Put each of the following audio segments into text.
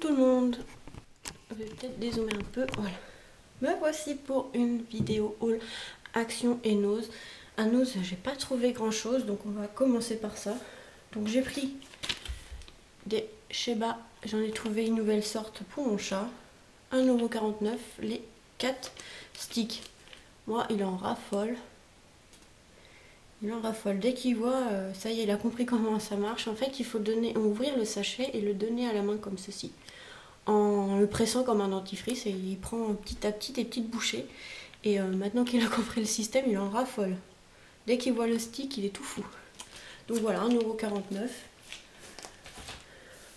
tout le monde. Je vais peut-être dézoomer un peu. Voilà. Me voici pour une vidéo haul Action et Nose. À Nose, j'ai pas trouvé grand chose, donc on va commencer par ça. Donc j'ai pris des Sheba. J'en ai trouvé une nouvelle sorte pour mon chat. 1,49 €, les 4 sticks. Moi, il en raffole. Il en raffole. Dès qu'il voit, ça y est, il a compris comment ça marche. En fait, il faut ouvrir le sachet et le donner à la main comme ceci. En le pressant comme un dentifrice, et il prend petit à petit des petites bouchées. Et maintenant qu'il a compris le système, il en raffole. Dès qu'il voit le stick, il est tout fou. Donc voilà, 1,49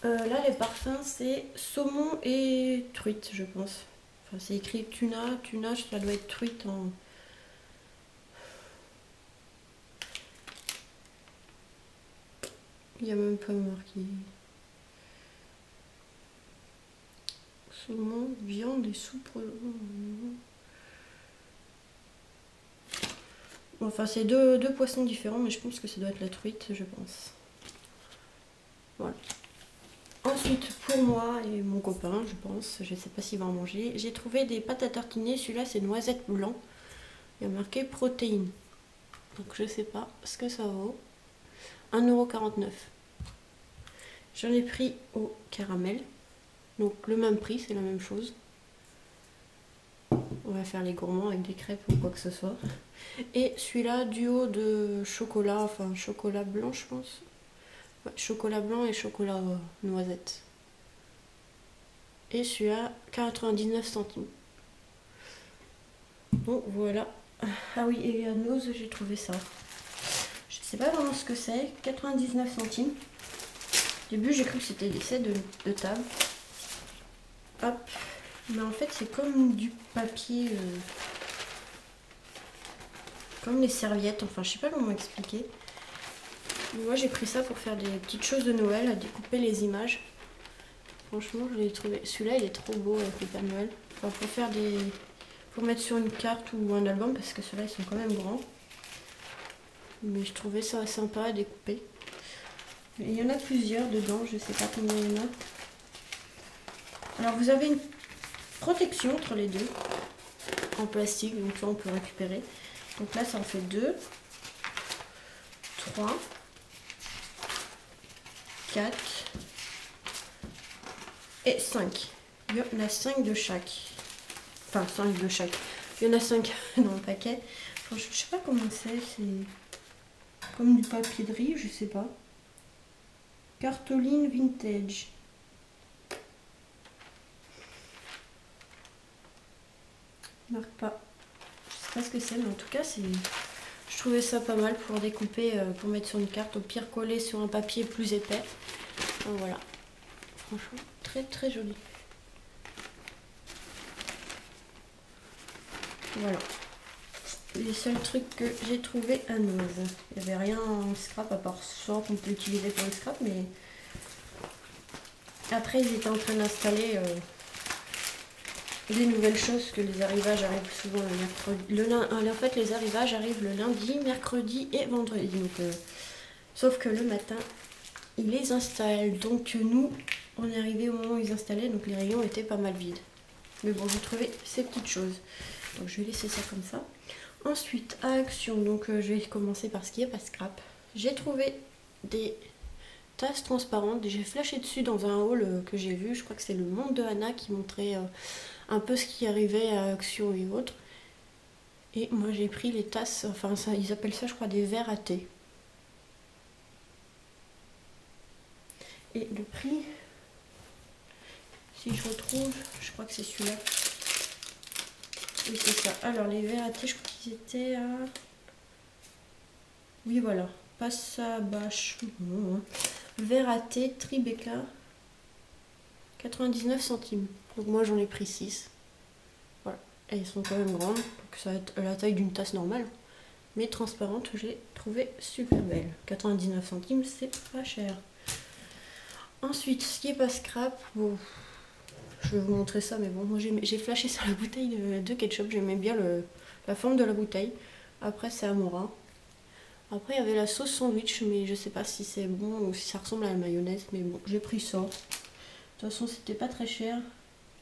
€. Là, les parfums, c'est saumon et truite, je pense. Enfin, c'est écrit tuna, ça doit être truite en... Il n'y a même pas marqué. Saumon, viande et soupe. Enfin, c'est deux poissons différents, mais je pense que ça doit être la truite, je pense. Voilà. Ensuite, pour moi et mon copain, je pense, je sais pas s'il va en manger, j'ai trouvé des pâtes à tartiner. Celui-là, c'est noisette blanc. Il y a marqué protéines. Donc, je sais pas ce que ça vaut. 1,49 €. J'en ai pris au caramel. Donc, le même prix, c'est la même chose. On va faire les gourmands avec des crêpes ou quoi que ce soit. Et celui-là, duo de chocolat, enfin chocolat blanc, je pense. Ouais, chocolat blanc et chocolat noisette. Et celui-là, 99 centimes. Bon, voilà. Ah oui, et à Nose, j'ai trouvé ça. Je sais pas vraiment ce que c'est. 99 centimes. Au début, j'ai cru que c'était des sets de table. Hop. Mais en fait, c'est comme du papier... comme les serviettes. Enfin, je sais pas comment expliquer. Moi, j'ai pris ça pour faire des petites choses de Noël, à découper les images. Franchement, je l'ai trouvé. Celui-là, il est trop beau avec le Père Noël. Enfin, pour faire des... pour mettre sur une carte ou un album, parce que ceux-là, ils sont quand même grands. Mais je trouvais ça sympa à découper. Il y en a plusieurs dedans, je sais pas combien il y en a. Alors, vous avez une protection entre les deux, en plastique, donc là, on peut récupérer. Donc là, ça en fait 2, 3, 4 et 5. Il y en a 5 de chaque. Enfin, 5 de chaque. Il y en a 5 dans le paquet. Enfin, je sais pas comment c'est. C'est comme du papier de riz, je sais pas. Cartoline vintage. Il marque pas. Je sais pas ce que c'est, mais en tout cas, c'est... je trouvais ça pas mal pour découper, pour mettre sur une carte. Au pire, coller sur un papier plus épais. Donc, voilà. Franchement, très très joli. Voilà. Les seuls trucs que j'ai trouvé à Nose. Il n'y avait rien en scrap à part ça qu'on peut utiliser pour le scrap, mais après ils étaient en train d'installer des nouvelles choses, que les arrivages arrivent souvent le mercredi. En fait, les arrivages arrivent le lundi, mercredi et vendredi. Donc, sauf que le matin, ils les installent. Donc nous, on est arrivé au moment où ils installaient, donc les rayons étaient pas mal vides. Mais bon, j'ai trouvé ces petites choses. Donc je vais laisser ça comme ça. Ensuite, à Action, donc je vais commencer par ce qui est pas scrap. J'ai trouvé des tasses transparentes. J'ai flashé dessus dans un haul que j'ai vu. Je crois que c'est le Monde de Anna qui montrait un peu ce qui arrivait à Action et autres. Et moi j'ai pris les tasses, enfin ça, ils appellent ça je crois des verres à thé. Et le prix, si je retrouve, je crois que c'est celui-là. Oui, c'est ça. Alors, les verres à thé, je crois qu'ils étaient à... oui, voilà. Passabache. Verre à thé, Tribeca. 99 centimes. Donc, moi, j'en ai pris 6. Voilà. Et ils sont quand même grandes. Donc, ça va être la taille d'une tasse normale. Mais transparente, je l'ai trouvé super belle. 99 centimes, c'est pas cher. Ensuite, ce qui est pas scrap... bon, je vais vous montrer ça, mais bon, moi j'ai flashé sur la bouteille de ketchup. J'aimais bien la forme de la bouteille. Après, c'est Amora. Après, il y avait la sauce sandwich, mais je sais pas si c'est bon ou si ça ressemble à la mayonnaise. Mais bon, j'ai pris ça. toute façon, c'était pas très cher.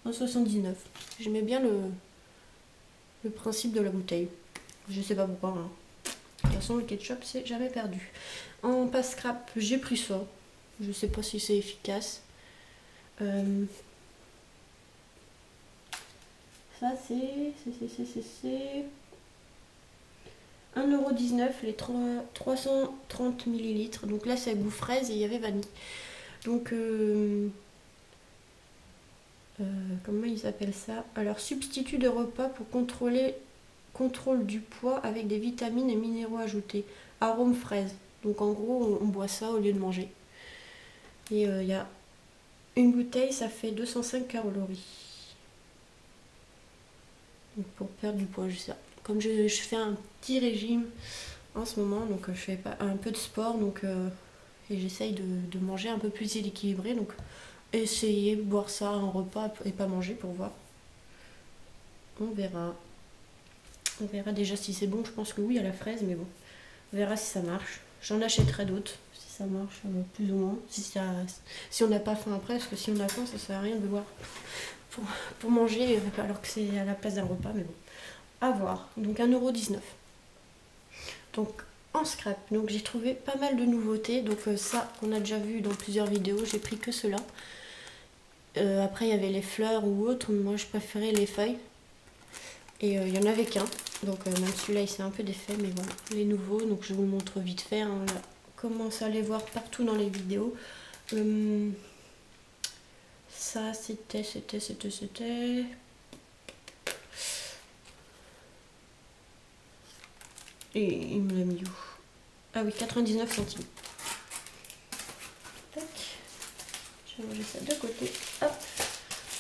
1,79. J'aimais bien le principe de la bouteille. Je sais pas pourquoi. Hein. De toute façon, le ketchup, c'est jamais perdu. En passe scrap, j'ai pris ça. Je sais pas si c'est efficace. Ça, c'est 1,19 € les 330 ml. Donc là, c'est goût fraise et il y avait vanille. Donc, comment ils appellent ça? Alors, substitut de repas pour contrôle du poids avec des vitamines et minéraux ajoutés. Arôme fraise. Donc, en gros, on boit ça au lieu de manger. Et il y a une bouteille, ça fait 205 calories. Donc, pour perdre du poids, je sais pas. Comme je fais un petit régime en ce moment, donc je fais un peu de sport, donc et j'essaye de manger un peu plus équilibré, donc essayez de boire ça en repas et pas manger pour voir. On verra. On verra déjà si c'est bon, je pense que oui à la fraise, mais bon, on verra si ça marche. J'en achèterai d'autres, si ça marche plus ou moins, si on n'a pas faim après, parce que si on a faim, ça sert à rien de boire pour manger alors que c'est à la place d'un repas, mais bon. À voir. Donc 1,19 €. Donc en scrap, donc j'ai trouvé pas mal de nouveautés. Donc ça qu'on a déjà vu dans plusieurs vidéos, j'ai pris que cela. Après il y avait les fleurs ou autres, moi je préférais les feuilles. Et il y en avait qu'un. Donc même celui-là il s'est un peu défait, mais bon, les nouveaux, donc je vous le montre vite fait. Hein, on commence à les voir partout dans les vidéos. Ça c'était. Et il me l'a mis où? Ah oui, 99 centimes. Tac. Je vais ranger ça de côté. Hop.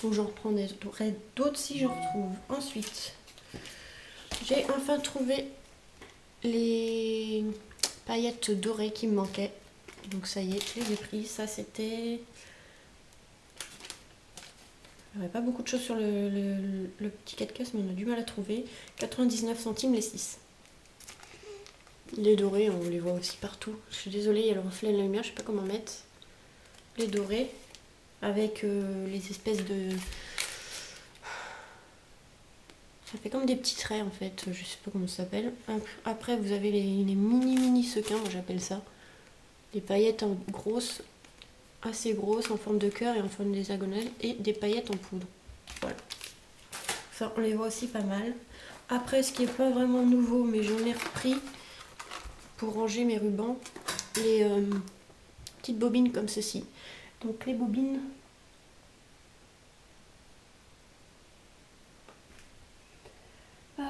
Donc j'en reprendrai d'autres si j'en retrouve. Ensuite, j'ai enfin trouvé les paillettes dorées qui me manquaient. Donc ça y est, je les ai pris. Ça c'était... Il n'y avait pas beaucoup de choses sur le petit 4 mais on a du mal à trouver. 99 centimes les 6. Les dorés, on les voit aussi partout. Je suis désolée, il y a le reflet de la lumière, je sais pas comment mettre. Les dorés, avec les espèces de... Ça fait comme des petits traits en fait, je sais pas comment ça s'appelle. Après vous avez les mini sequins, moi j'appelle ça. Des paillettes en grosses, assez grosses, en forme de cœur et en forme d'hexagonale. Et des paillettes en poudre. Voilà. Ça on les voit aussi pas mal. Après ce qui est pas vraiment nouveau, mais j'en ai repris... pour ranger mes rubans, les petites bobines comme ceci. Donc les bobines, je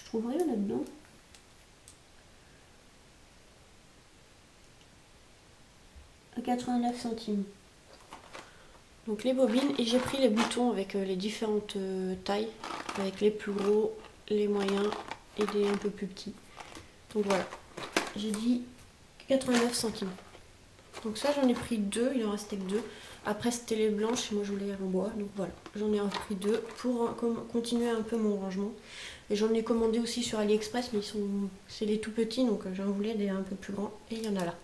trouve rien là-dedans. À 89 centimes. Donc les bobines, et j'ai pris les boutons avec les différentes tailles, avec les plus gros, les moyens et des un peu plus petits. Donc voilà, j'ai dit 89 centimes. Donc ça j'en ai pris deux, il en restait que deux. Après c'était les blanches, moi je voulais en bois, donc voilà. J'en ai repris deux pour continuer un peu mon rangement. Et j'en ai commandé aussi sur AliExpress, mais c'est les tout petits, donc j'en voulais des un peu plus grands. Et il y en a là.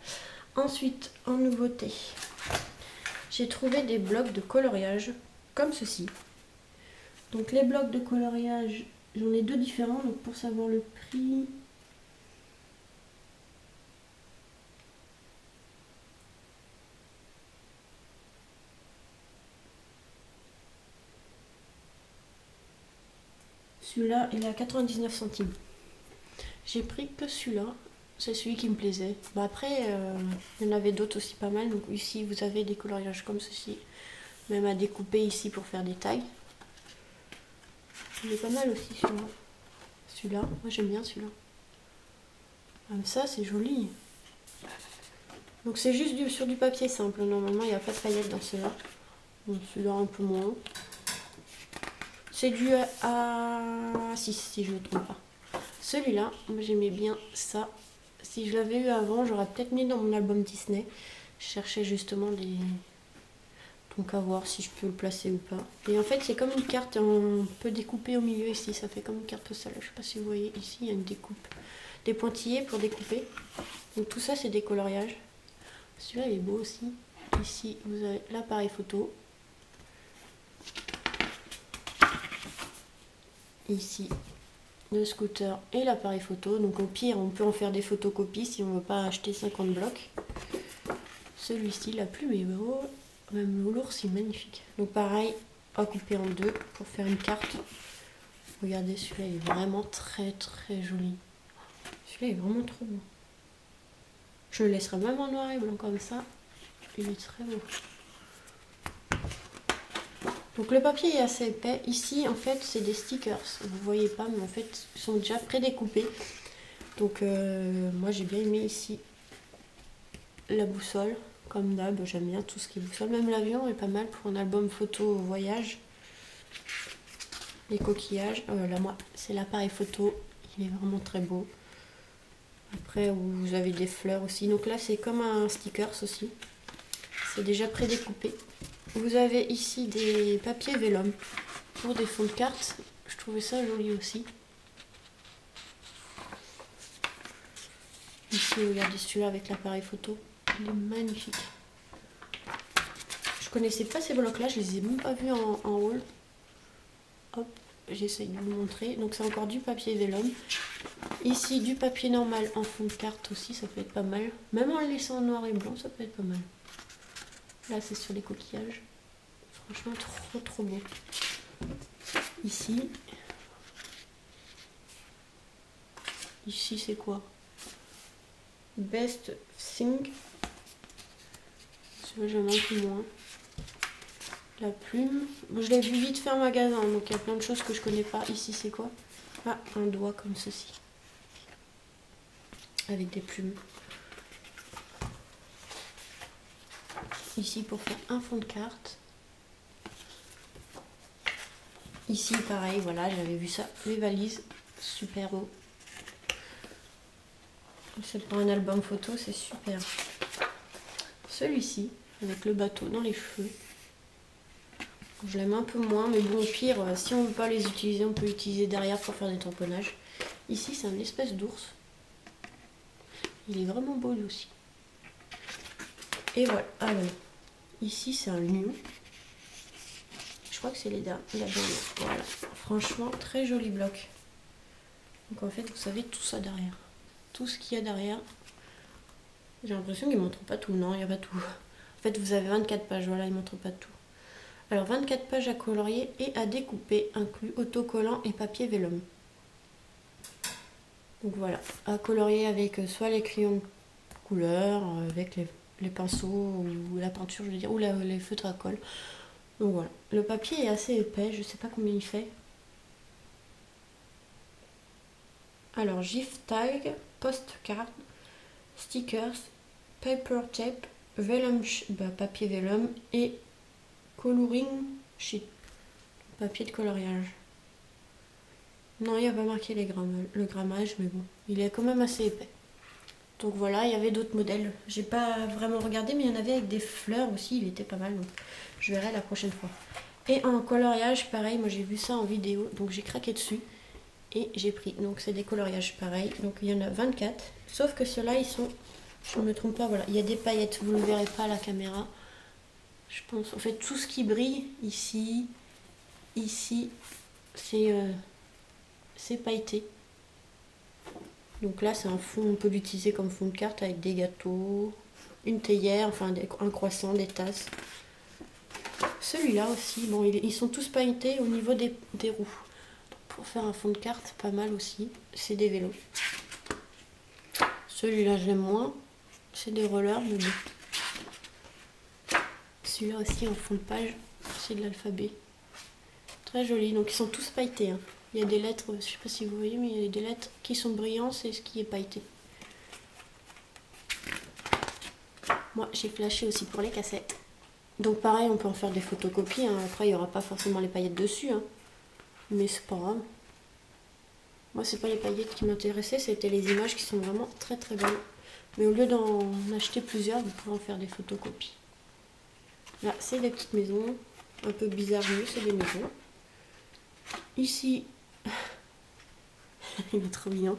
Ensuite, en nouveauté, j'ai trouvé des blocs de coloriage comme ceci. Donc les blocs de coloriage, j'en ai deux différents, donc pour savoir le prix... Celui-là, il est à 99 centimes. J'ai pris que celui-là. C'est celui qui me plaisait. Bah après, il y en avait d'autres aussi pas mal. Donc ici, vous avez des coloriages comme ceci. Même à découper ici pour faire des tailles. Il est pas mal aussi celui-là. Celui-là, moi j'aime bien celui-là. Comme ça, c'est joli. Donc c'est juste sur du papier simple. Normalement, il n'y a pas de paillettes dans celui-là. Bon, celui-là un peu moins. C'est dû à 6 si je ne me trompe pas. Celui-là, moi j'aimais bien ça. Si je l'avais eu avant, j'aurais peut-être mis dans mon album Disney. Je cherchais justement des... Donc à voir si je peux le placer ou pas. Et en fait c'est comme une carte, on peut découper au milieu ici. Ça fait comme une carte postale. Je sais pas si vous voyez ici, il y a une découpe. Des pointillés pour découper. Donc tout ça c'est des coloriages. Celui-là il est beau aussi. Ici vous avez l'appareil photo. Ici le scooter et l'appareil photo. Donc au pire on peut en faire des photocopies si on ne veut pas acheter 50 blocs. Celui-ci, la plume est beau. Même l'ours est magnifique. Donc pareil, à couper en deux pour faire une carte. Regardez, celui-là il est vraiment très très joli. Celui-là est vraiment trop beau. Je le laisserai même en noir et blanc comme ça. Il est très beau. Donc le papier est assez épais. Ici en fait c'est des stickers. Vous voyez pas mais en fait ils sont déjà prédécoupés. Donc moi j'ai bien aimé ici la boussole. Comme d'hab, j'aime bien tout ce qui est boussole. Même l'avion est pas mal pour un album photo voyage. Les coquillages. Là moi c'est l'appareil photo. Il est vraiment très beau. Après vous avez des fleurs aussi. Donc là c'est comme un stickers aussi. C'est déjà prédécoupé. Vous avez ici des papiers vélum pour des fonds de cartes. Je trouvais ça joli aussi. Ici, regardez celui-là avec l'appareil photo. Il est magnifique. Je connaissais pas ces blocs-là. Je les ai même pas vus en haul. Hop, j'essaye de vous montrer. Donc c'est encore du papier vélum. Ici, du papier normal en fond de carte aussi. Ça peut être pas mal. Même en le laissant en noir et blanc, ça peut être pas mal. Là, c'est sur les coquillages. Franchement, trop trop beau. Ici. Ici, c'est quoi? Best thing. Celui-là, j'aime un peu moins. La plume. Bon, je l'ai vu vite fait en magasin, donc il y a plein de choses que je connais pas. Ici, c'est quoi? Ah, un doigt comme ceci. Avec des plumes. Ici, pour faire un fond de carte. Ici, pareil, voilà, j'avais vu ça. Les valises, super beau. C'est pour un album photo, c'est super. Celui-ci, avec le bateau dans les cheveux. Je l'aime un peu moins, mais bon, au pire, si on ne veut pas les utiliser, on peut l'utiliser derrière pour faire des tamponnages. Ici, c'est une espèce d'ours. Il est vraiment beau lui aussi. Et voilà. Alors, ici, c'est un lion. Je crois que c'est la dernière. Voilà. Franchement, très joli bloc. Donc en fait, vous savez tout ça derrière. Tout ce qu'il y a derrière. J'ai l'impression qu'il ne montre pas tout. Non, il n'y a pas tout. En fait, vous avez 24 pages. Voilà, il ne montre pas tout. Alors, 24 pages à colorier et à découper, inclus autocollant et papier vélum. Donc voilà, à colorier avec soit les crayons de couleur, avec les pinceaux ou la peinture, je veux dire, ou les feutres à colle. Donc voilà, le papier est assez épais, je sais pas combien il fait. Alors, GIF tag, postcard, stickers, paper tape, vellum, papier vellum et coloring sheet, papier de coloriage. Non, il n'y a pas marqué le grammage, mais bon, il est quand même assez épais. Donc voilà, il y avait d'autres modèles. J'ai pas vraiment regardé, mais il y en avait avec des fleurs aussi, il était pas mal. Donc je verrai la prochaine fois. Et en coloriage, pareil, moi j'ai vu ça en vidéo, donc j'ai craqué dessus. Et j'ai pris. Donc c'est des coloriages pareils. Donc il y en a 24. Sauf que ceux-là, ils sont... Je ne me trompe pas, voilà. Il y a des paillettes, vous ne le verrez pas à la caméra. Je pense, en fait, tout ce qui brille, ici, c'est pailleté. Donc là, c'est un fond, on peut l'utiliser comme fond de carte avec des gâteaux, une théière, enfin un croissant, des tasses. Celui-là aussi, bon, ils sont tous pailletés au niveau des roues. Donc, pour faire un fond de carte, pas mal aussi. C'est des vélos. Celui-là, j'aime moins. C'est des rollers, mais bon. Celui-là aussi en fond de page, c'est de l'alphabet. Très joli, donc ils sont tous pailletés. Hein. Il y a des lettres, je ne sais pas si vous voyez, mais il y a des lettres qui sont brillantes, c'est ce qui est pailleté. Moi, j'ai flashé aussi pour les cassettes. Donc pareil, on peut en faire des photocopies. Hein. Après, il n'y aura pas forcément les paillettes dessus. Hein. Mais c'est pas grave. Moi, c'est pas les paillettes qui m'intéressaient, c'était les images qui sont vraiment très très belles. Mais au lieu d'en acheter plusieurs, vous pouvez en faire des photocopies. Là, c'est des petites maisons. Un peu bizarre, mais c'est des maisons. Ici, il est trop mignon.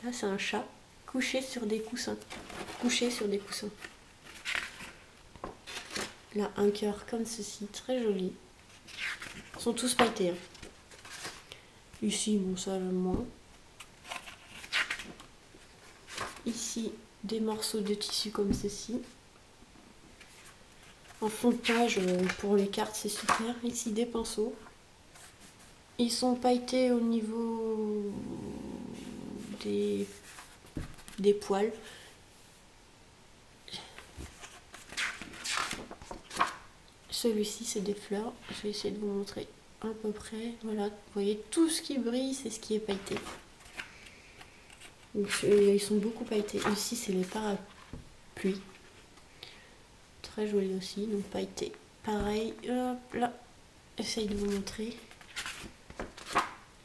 Là, c'est un chat couché sur des coussins. Couché sur des coussins. Là, un cœur comme ceci, très joli. Ils sont tous pailletés. Hein. Ici, bon, ça j'aime moins. Ici, des morceaux de tissu comme ceci. En fond de page, pour les cartes, c'est super. Ici, des pinceaux. Ils sont pailletés au niveau des poils. Celui-ci, c'est des fleurs. Je vais essayer de vous montrer à peu près. Voilà, vous voyez, tout ce qui brille, c'est ce qui est pailleté. Donc, ils sont beaucoup pailletés. Ici, c'est les parapluies. Très joli aussi, donc pailleté. Pareil, hop là, j'essaye de vous montrer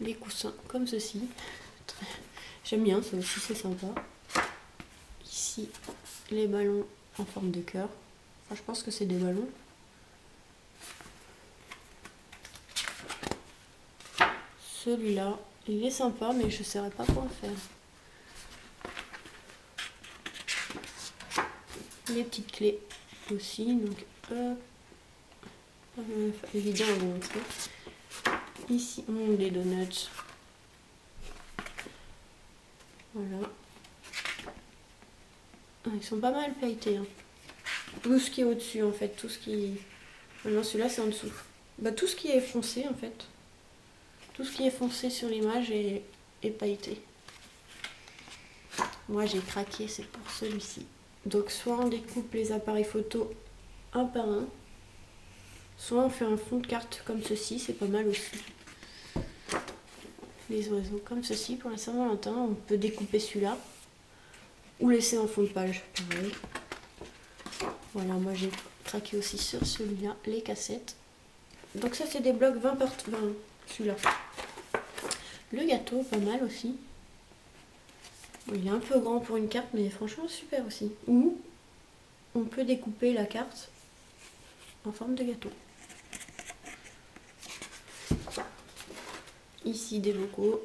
les coussins comme ceci. J'aime bien, ça aussi c'est sympa. Ici, les ballons en forme de cœur. Enfin, je pense que c'est des ballons. Celui-là, il est sympa, mais je ne saurais pas quoi en faire. Les petites clés aussi, donc hop. Évident à vous montrer. Ici, les donuts. Voilà. Ah, ils sont pas mal pailletés. Hein. Tout ce qui est au-dessus, en fait. Tout ce qui... Non, celui-là, c'est en dessous. Bah, tout ce qui est foncé, en fait. Tout ce qui est foncé sur l'image est pailleté. Moi, j'ai craqué, c'est pour celui-ci. Donc, soit on découpe les appareils photo un par un, soit on fait un fond de carte comme ceci, c'est pas mal aussi. Les oiseaux comme ceci pour la Saint-Valentin, on peut découper celui-là ou laisser en fond de page, pareil. Voilà, moi j'ai craqué aussi sur celui-là, les cassettes. Donc ça c'est des blocs 20 par 20, celui-là. Le gâteau, pas mal aussi. Bon, il est un peu grand pour une carte, mais franchement super aussi. Ou on peut découper la carte en forme de gâteau. Ici des bocaux.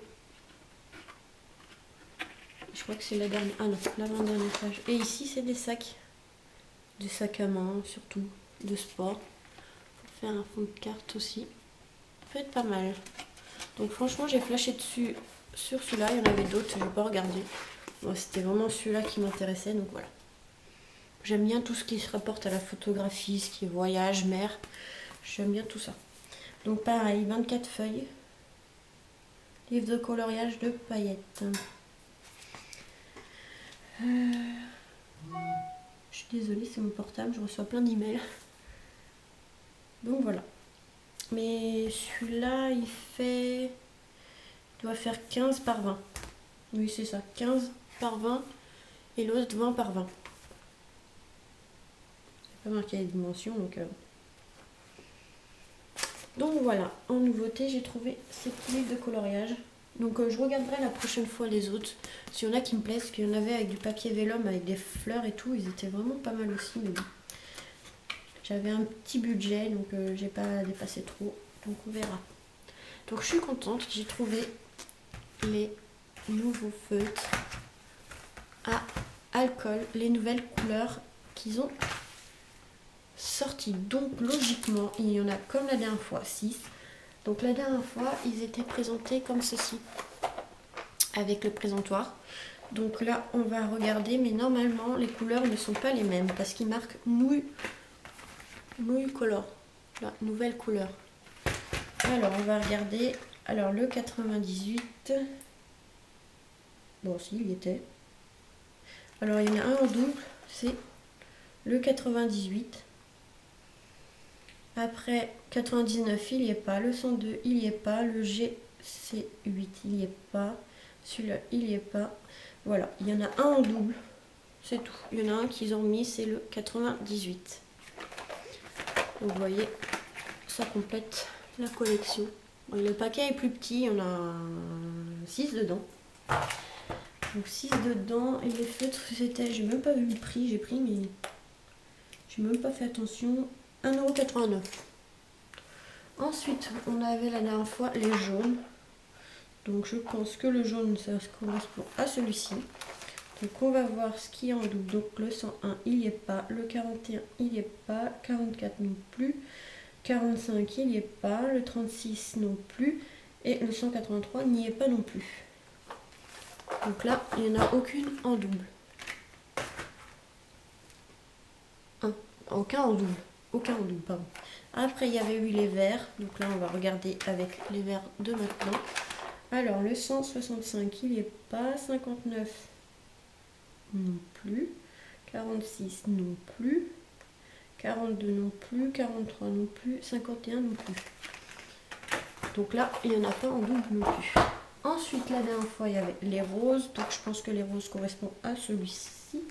Je crois que c'est la dernière. Ah non, l'avant-dernière page. Et ici c'est des sacs. Des sacs à main surtout. De sport. Pour faire un fond de carte aussi. Ça peut être pas mal. Donc franchement j'ai flashé dessus sur celui-là. Il y en avait d'autres, je n'ai pas regardé. Moi c'était vraiment celui-là qui m'intéressait. Donc voilà. J'aime bien tout ce qui se rapporte à la photographie, ce qui est voyage, mer. J'aime bien tout ça. Donc pareil, 24 feuilles. Livre de coloriage de paillettes. Je suis désolée, c'est mon portable, je reçois plein d'emails. Donc voilà. Mais celui-là, il doit faire 15 par 20. Oui, c'est ça, 15 par 20 et l'autre 20 par 20. C'est pas marqué les dimensions, donc voilà, en nouveauté, j'ai trouvé ces petits livres de coloriage. Donc je regarderai la prochaine fois les autres. S'il y en a qui me plaisent, qu'il y en avait avec du papier vélum, avec des fleurs et tout, ils étaient vraiment pas mal aussi. Mais bon. J'avais un petit budget, donc j'ai pas dépassé trop. Donc on verra. Donc je suis contente, j'ai trouvé les nouveaux feutres à alcool, les nouvelles couleurs qu'ils ont sorties. Donc logiquement, il y en a comme la dernière fois, 6. Donc la dernière fois, ils étaient présentés comme ceci, avec le présentoir. Donc là, on va regarder, mais normalement, les couleurs ne sont pas les mêmes, parce qu'ils marquent nouille color, la nouvelle couleur. Alors, on va regarder. Alors, le 98, bon, si, il y était. Alors, il y en a un en double, c'est le 98. Après, 99, il n'y est pas. Le 102, il n'y est pas. Le GC8, il n'y est pas. Celui-là, il n'y est pas. Voilà, il y en a un en double. C'est tout. Il y en a un qu'ils ont mis, c'est le 98. Donc, vous voyez, ça complète la collection. Bon, le paquet est plus petit, il y en a 6 dedans. Donc 6 dedans. Et les feutres, c'était, j'ai même pas vu le prix, j'ai pris, mais j'ai même pas fait attention. 1,89 €. Ensuite, on avait la dernière fois les jaunes. Donc je pense que le jaune, ça correspond à celui-ci. Donc on va voir ce qui est en double. Donc le 101 il n'y est pas, le 41 il n'y est pas, 44 non plus, 45 il n'y est pas, le 36 non plus et le 183 n'y est pas non plus. Donc là il n'y en a aucune en double. Aucun en double, pardon. Après il y avait eu les verts, donc là on va regarder avec les verts de maintenant. Alors le 165 il n'y est pas, 59 non plus, 46 non plus, 42 non plus, 43 non plus, 51 non plus. Donc là, il n'y en a pas en double non plus. Ensuite, la dernière fois, il y avait les roses. Donc je pense que les roses correspondent à celui-ci.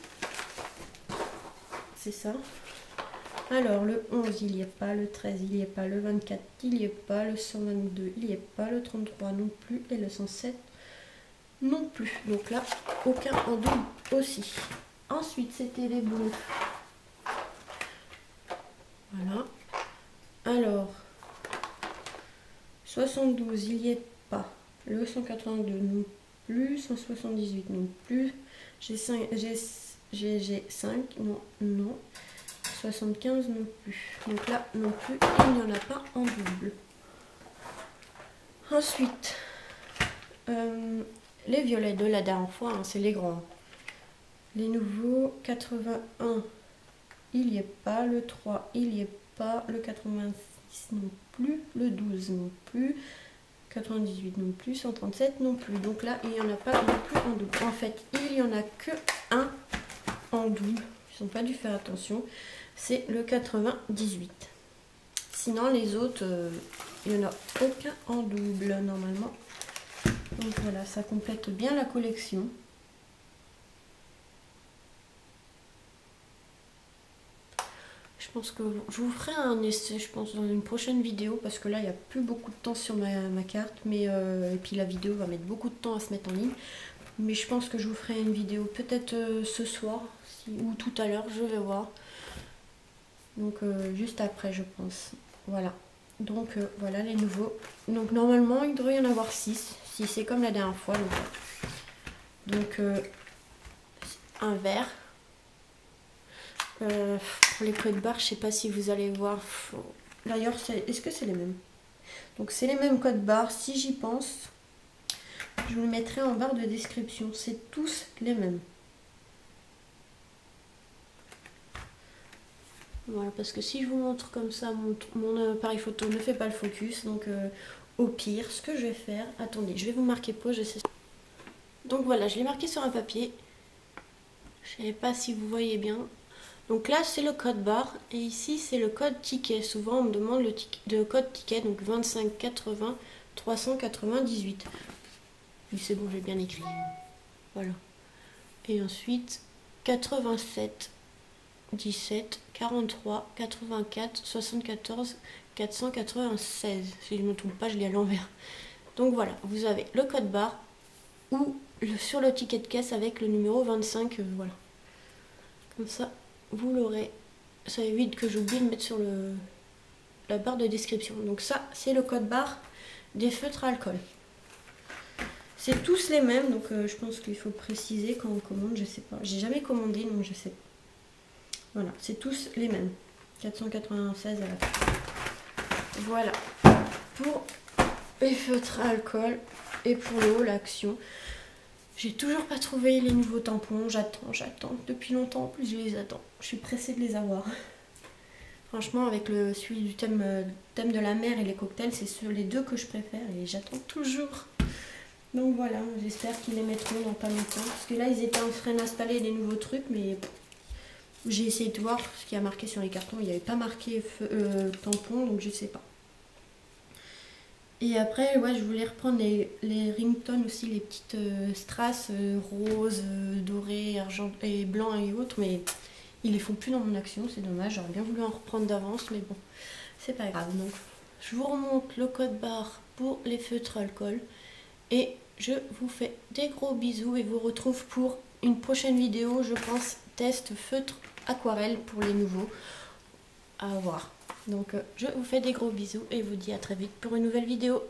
C'est ça. Alors le 11, il n'y est pas, le 13, il n'y est pas, le 24, il n'y est pas, le 122, il n'y est pas, le 33 non plus et le 107 non plus. Donc là, aucun en double aussi. Ensuite, c'était les bleus. Voilà. Alors, 72, il n'y est pas. Le 182 non plus. 178 non plus. G5, non. 75 non plus. Donc là, non plus, il n'y en a pas en double. Ensuite, les violets de la dernière fois, hein, c'est les grands. Les nouveaux, 81, il n'y est pas. Le 3, il n'y est pas. Le 86 non plus. Le 12 non plus. 98 non plus. 137 non plus. Donc là, il n'y en a pas non plus en double. En fait, il n'y en a que un en double. Ils n'ont pas dû faire attention. C'est le 98. Sinon, les autres, il n'y en a aucun en double, normalement. Donc voilà, ça complète bien la collection. Je pense que je vous ferai un essai, je pense, dans une prochaine vidéo, parce que là, il n'y a plus beaucoup de temps sur ma carte, mais et puis la vidéo va mettre beaucoup de temps à se mettre en ligne. Mais je pense que je vous ferai une vidéo peut-être ce soir, ou tout à l'heure, je vais voir. Donc juste après, je pense. Voilà. Donc voilà les nouveaux. Donc normalement, il devrait y en avoir 6. Si c'est comme la dernière fois. Donc un vert. Pour les codes barres, je sais pas si vous allez voir. D'ailleurs, est-ce que c'est les mêmes? Donc c'est les mêmes codes barres. Si j'y pense, je vous le mettrai en barre de description. C'est tous les mêmes. Voilà, parce que si je vous montre comme ça, mon appareil photo ne fait pas le focus. Donc au pire, ce que je vais faire, attendez, je vais vous marquer pause. Donc voilà, je l'ai marqué sur un papier. Je ne sais pas si vous voyez bien. Donc là, c'est le code barre. Et ici, c'est le code ticket. Souvent, on me demande le code ticket. Donc 25 80 398. Oui, c'est bon, j'ai bien écrit. Voilà. Et ensuite, 87 17 43 84 74 496. Si je ne me trompe pas, je l'ai à l'envers. Donc voilà, vous avez le code barre ou sur le ticket de caisse avec le numéro 25. Voilà. Comme ça, vous l'aurez. Ça évite que j'oublie de mettre sur la barre de description. Donc ça, c'est le code barre des feutres à alcool. C'est tous les mêmes, donc je pense qu'il faut préciser quand on commande, je sais pas. J'ai jamais commandé, donc je sais pas. Voilà, c'est tous les mêmes. 496 à la fin. Voilà. Pour les feutres à alcool et pour le haut, l'action. J'ai toujours pas trouvé les nouveaux tampons. J'attends. Depuis longtemps, en plus, je les attends. Je suis pressée de les avoir. Franchement, avec celui du thème de la mer et les cocktails, c'est les deux que je préfère et j'attends toujours. Donc voilà, j'espère qu'ils les mettront dans pas longtemps. Parce que là, ils étaient en train d'installer des nouveaux trucs, mais j'ai essayé de voir ce qu'il y a marqué sur les cartons. Il n'y avait pas marqué tampon, donc je sais pas. Et après, ouais, je voulais reprendre les ringtones aussi, les petites strass roses, dorées, argent et blanc et autres, mais ils les font plus dans mon action, c'est dommage. J'aurais bien voulu en reprendre d'avance, mais bon, c'est pas grave. Donc, je vous remonte le code barre pour les feutres alcool et je vous fais des gros bisous et vous retrouve pour une prochaine vidéo, je pense, test feutre aquarelle pour les nouveaux à voir. Donc je vous fais des gros bisous et vous dis à très vite pour une nouvelle vidéo.